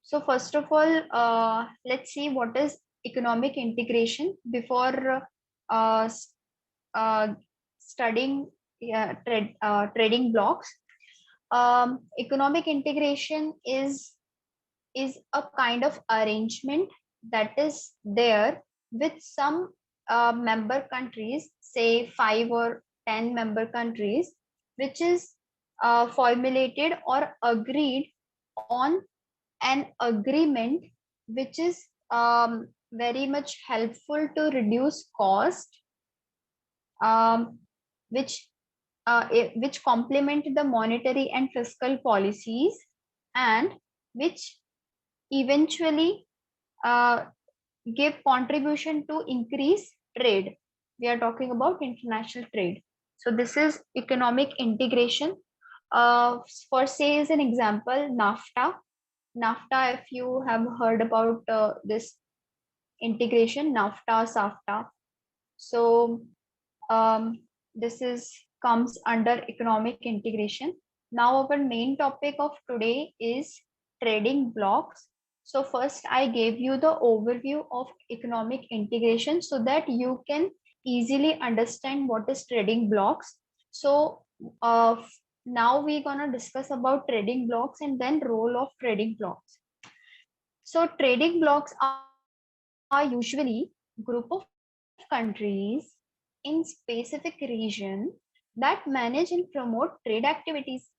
So first of all, let's see what is economic integration before uh, s- uh, studying trading blocks. Economic integration is a kind of arrangement that is there with some member countries, say 5 or 10 member countries, which is formulated or agreed on an agreement which is very much helpful to reduce cost, um, which which complement the monetary and fiscal policies, and which eventually uh, give contribution to increase trade. We are talking about international trade. So this is economic integration. For say as an example, NAFTA. NAFTA, if you have heard about this integration, NAFTA, SAFTA. So um, this is comes under economic integration. Now our main topic of today is trading blocks. So first I gave you the overview of economic integration so that you can easily understand what is trading blocks. So uh, now we're gonna discuss about trading blocks and then role of trading blocks. So trading blocks are usually group of countries in specific region that manage and promote trade activities.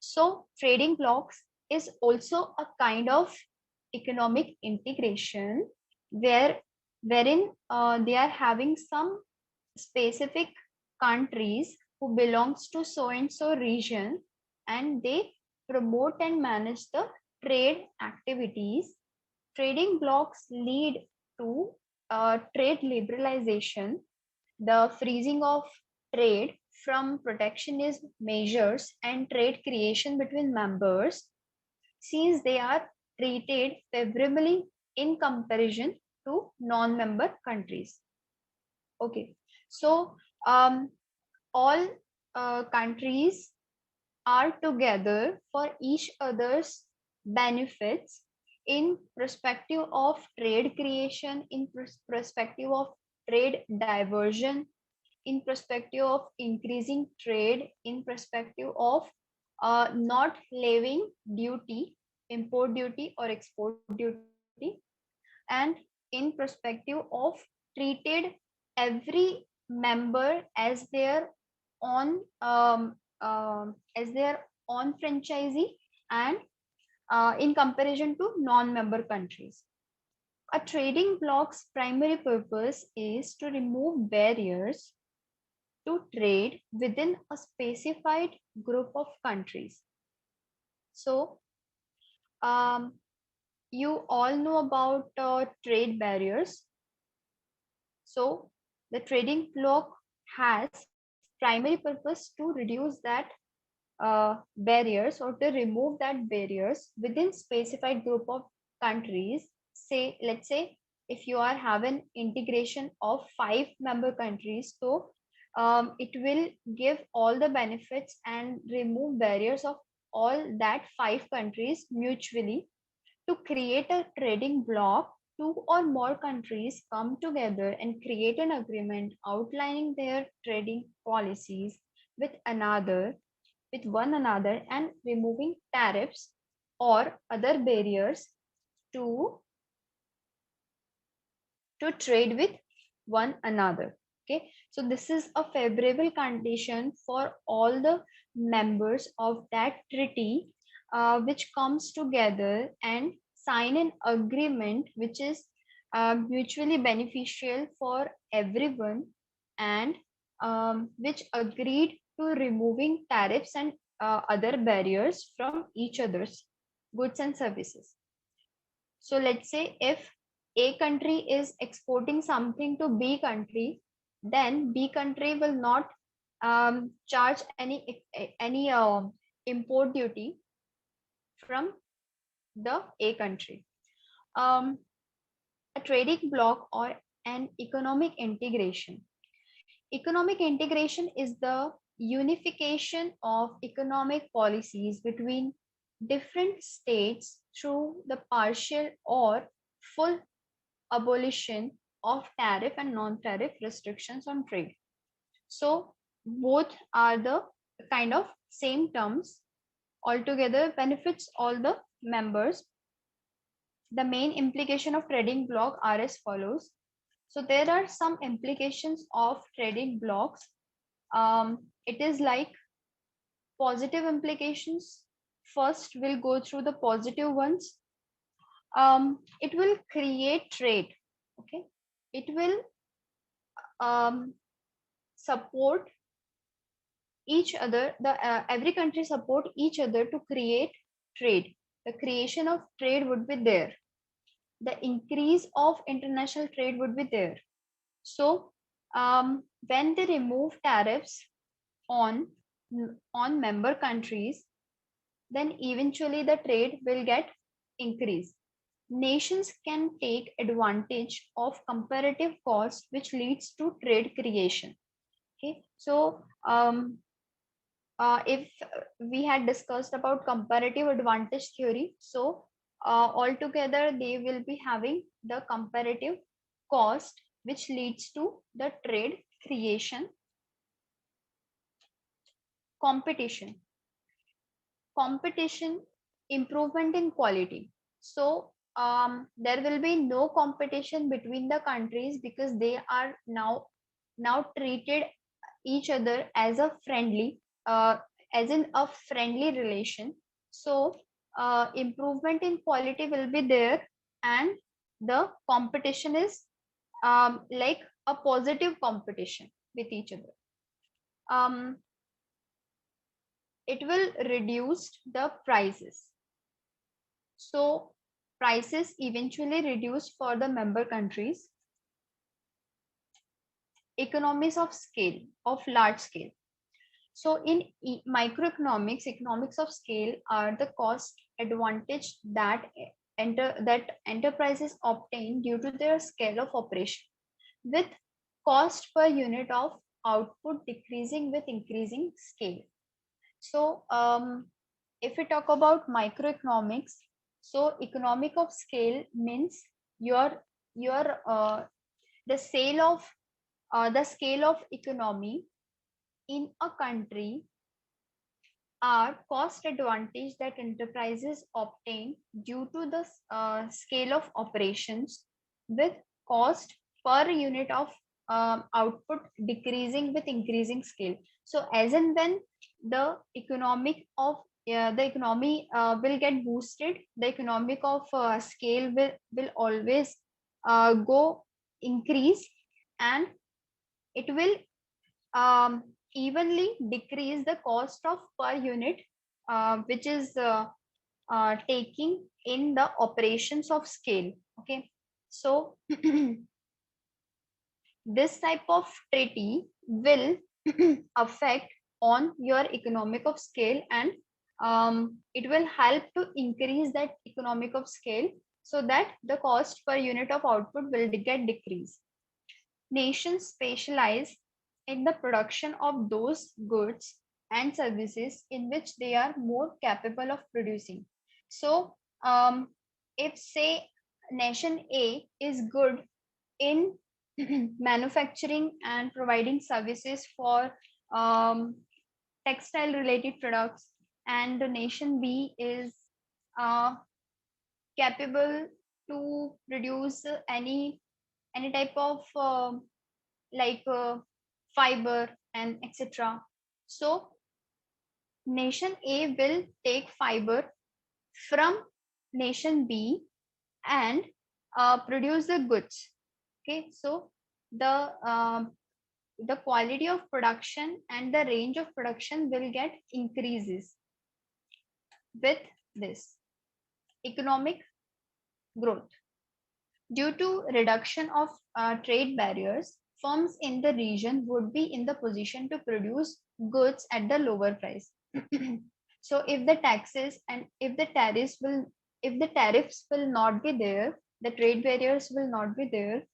So trading blocks is also a kind of economic integration where wherein they are having some specific countries who belongs to so and so region, and they promote and manage the trade activities. Trading blocks lead to trade liberalization, the freezing of trade from protectionist measures, and trade creation between members, since they are treated favorably in comparison to non-member countries. Okay, so um, all countries are together for each other's benefits in perspective of trade creation, in perspective of trade diversion, in perspective of increasing trade, in perspective of not levying duty, import duty or export duty, and in perspective of treated every member as their own as their own franchisee, and in comparison to non-member countries. A trading bloc's primary purpose is to remove barriers to trade within a specified group of countries. So, um, you all know about trade barriers. So, the trading bloc has primary purpose to reduce that barriers or to remove that barriers within specified group of countries. Say, let's say if you are having integration of 5 member countries, so it will give all the benefits and remove barriers of all that 5 countries mutually. To create a trading bloc, two or more countries come together and create an agreement outlining their trading policies with another with one another and removing tariffs or other barriers to trade with one another. Okay, so this is a favorable condition for all the members of that treaty, which comes together and sign an agreement which is mutually beneficial for everyone, and which agreed to removing tariffs and other barriers from each other's goods and services. So let's say if A country is exporting something to B country, then B country will not charge any import duty from the A country. Um, a trading bloc or an economic integration. Economic integration is the unification of economic policies between different states through the partial or full abolition of tariff and non-tariff restrictions on trade. So both are the kind of same terms. Altogether benefits all the members. The main implication of trading bloc are as follows. So there are some implications of trading blocks. It is like positive implications. First, we'll go through the positive ones. It will create trade. Okay, it will support each other. The every country support each other to create trade. The creation of trade would be there. The increase of international trade would be there. So when they remove tariffs on member countries, then eventually the trade will get increased. Nations can take advantage of comparative cost, which leads to trade creation. Okay, so if we had discussed about comparative advantage theory, so altogether they will be having the comparative cost, which leads to the trade creation. Competition, improvement in quality. So there will be no competition between the countries because they are now treated each other as a friendly, as in a friendly relation. So improvement in quality will be there, and the competition is like a positive competition with each other. It will reduce the prices. So prices eventually reduce for the member countries. Economies of scale, of large scale. So in microeconomics, economics of scale are the cost advantage that enterprises obtain due to their scale of operation, with cost per unit of output decreasing with increasing scale. So if we talk about microeconomics, so economic of scale means your the scale of economy in a country are cost advantage that enterprises obtain due to the scale of operations, with cost per unit of output decreasing with increasing scale. So as and when the the economy will get boosted, the economic of scale will always go increase, and it will evenly decrease the cost of per unit, which is taking in the operations of scale. Okay, so this type of treaty will affect on your economic of scale, and it will help to increase that economic of scale so that the cost per unit of output will get decreased. Nations specialize in the production of those goods and services in which they are more capable of producing. So, if say nation A is good in manufacturing and providing services for textile related products, and the nation B is uh, capable to produce any type of like fiber and etc. So nation A will take fiber from nation B and produce the goods. Okay, so the quality of production and the range of production will get increases with this economic growth. Due to reduction of trade barriers, firms in the region would be in the position to produce goods at the lower price. So if the taxes and if the tariffs will not be there, the trade barriers will not be there,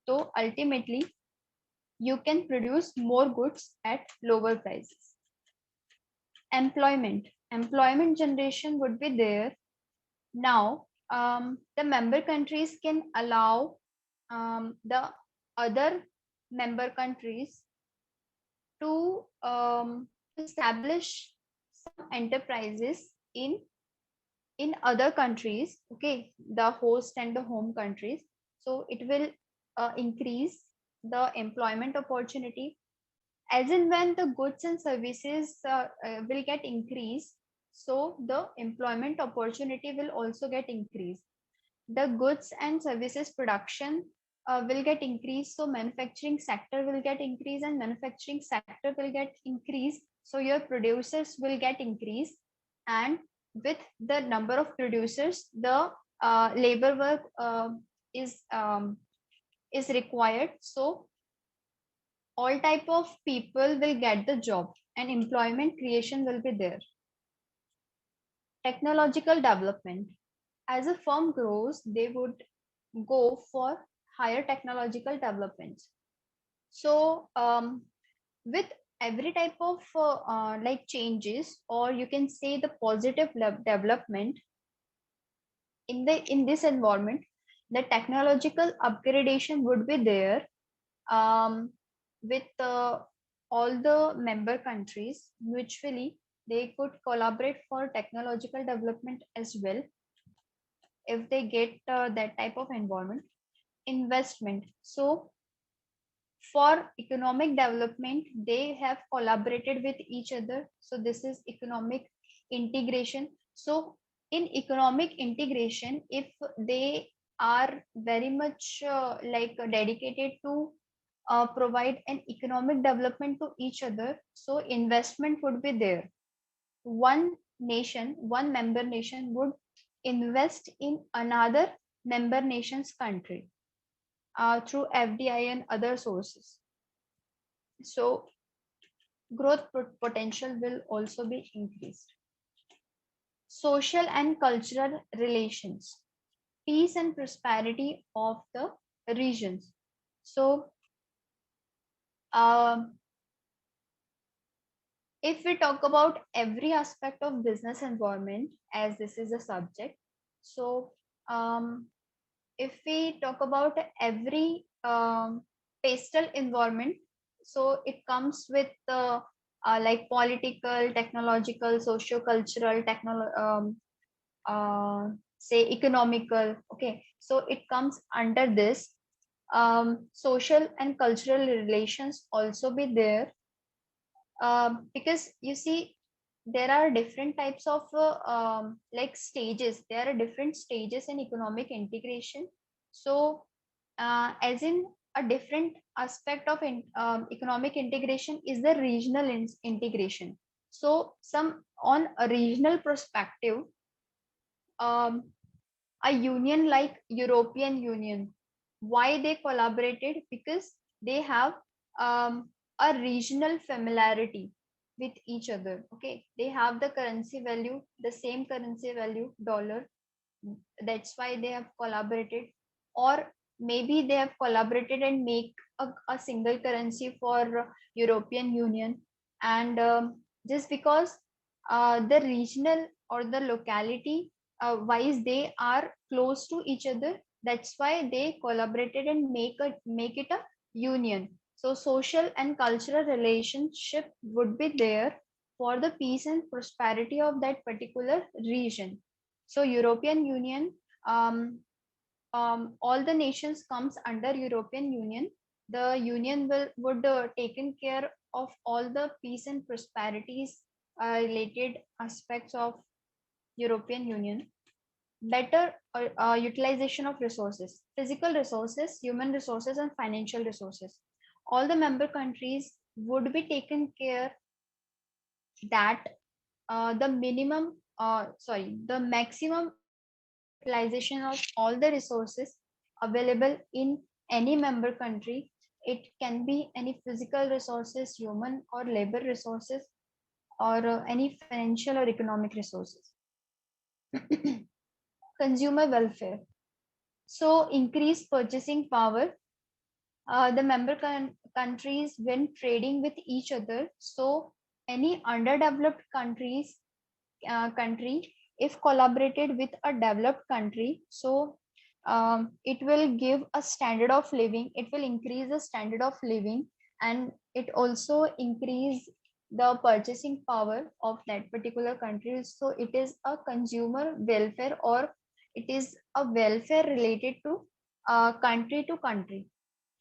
so ultimately you can produce more goods at lower prices. Employment generation would be there. Now, the member countries can allow the other member countries to establish some enterprises in other countries, okay, the host and the home countries. So it will increase the employment opportunity. As in when the goods and services will get increased, so the employment opportunity will also get increased. The goods and services production will get increased, so manufacturing sector will get increased, and manufacturing sector will get increased, so your producers will get increased. And with the number of producers, the labor work is um, is required, so all type of people will get the job and employment creation will be there. Technological development. As a firm grows, they would go for higher technological developments. So with every type of like changes, or you can say the positive development in this environment, the technological upgradation would be there, um, with all the member countries mutually. They could collaborate for technological development as well if they get that type of environment. Investment. So for economic development, they have collaborated with each other. So this is economic integration. So in economic integration, if they are very much like dedicated to provide an economic development to each other, so investment would be there. One nation, one member nation would invest in another member nation's country through FDI and other sources. So growth potential will also be increased. Social and cultural relations, peace and prosperity of the regions. So um, if we talk about every aspect of business environment, as this is a subject, so um, if we talk about every pastel environment, so it comes with like political, technological, socio-cultural, say economical. Okay, so it comes under this. Social and cultural relations also be there, because you see there are different types of like stages. There are different stages in economic integration. So as in a different aspect of economic integration is the regional integration. So some on a regional perspective, um, a union like European Union, why they collaborated? Because they have a regional familiarity with each other. Okay, they have the currency value, the same currency value, dollar. That's why they have collaborated. Or maybe they have collaborated and make a single currency for European Union. And just because the regional or the locality wise they are close to each other, that's why they collaborated and make it a union. So social and cultural relationship would be there for the peace and prosperity of that particular region. So European Union, um, all the nations comes under European Union. The union will would taken care of all the peace and prosperities related aspects of European Union. Better utilization of resources, physical resources, human resources, and financial resources. All the member countries would be taken care that the maximum utilization of all the resources available in any member country. It can be any physical resources, human or labor resources, or any financial or economic resources. Consumer welfare. So increase purchasing power. The member countries when trading with each other. So any underdeveloped country if collaborated with a developed country, so it will give a standard of living, it will increase the standard of living, and it also increase the purchasing power of that particular country. So it is a consumer welfare, or it is a welfare related to country.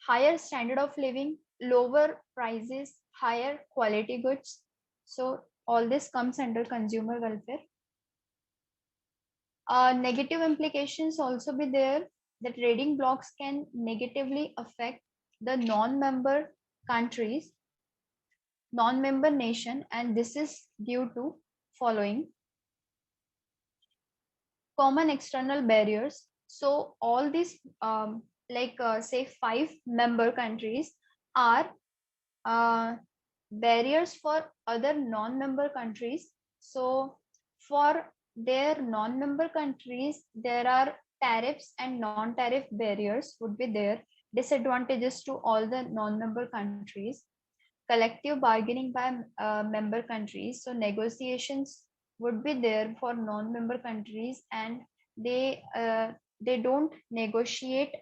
Higher standard of living, lower prices, higher quality goods. So all this comes under consumer welfare. Negative implications also be there. The trading blocks can negatively affect the non-member countries, non-member nation, and this is due to following: common external barriers. So all these, say 5 member countries are barriers for other non-member countries. So for their non-member countries, there are tariffs and non-tariff barriers would be there. Disadvantages to all the non-member countries: collective bargaining by member countries. So negotiations would be there for non-member countries, and they don't negotiate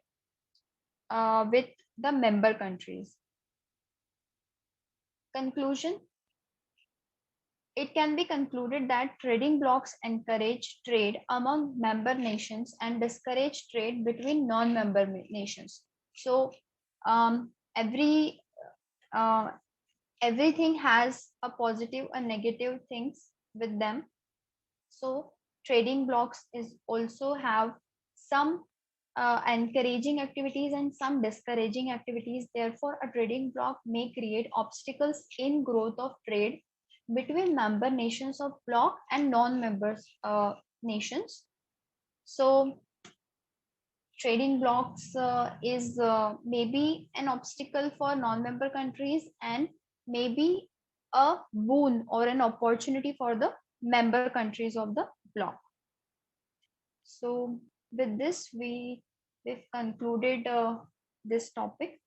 with the member countries. Conclusion: it can be concluded that trading blocks encourage trade among member nations and discourage trade between non-member nations. So um, every uh, everything has a positive and negative things with them. So trading blocks is also have some encouraging activities and some discouraging activities. Therefore, a trading bloc may create obstacles in growth of trade between member nations of bloc and non-members nations. So trading blocks is maybe an obstacle for non-member countries, and maybe a boon or an opportunity for the member countries of the bloc. So with this, we've concluded this topic.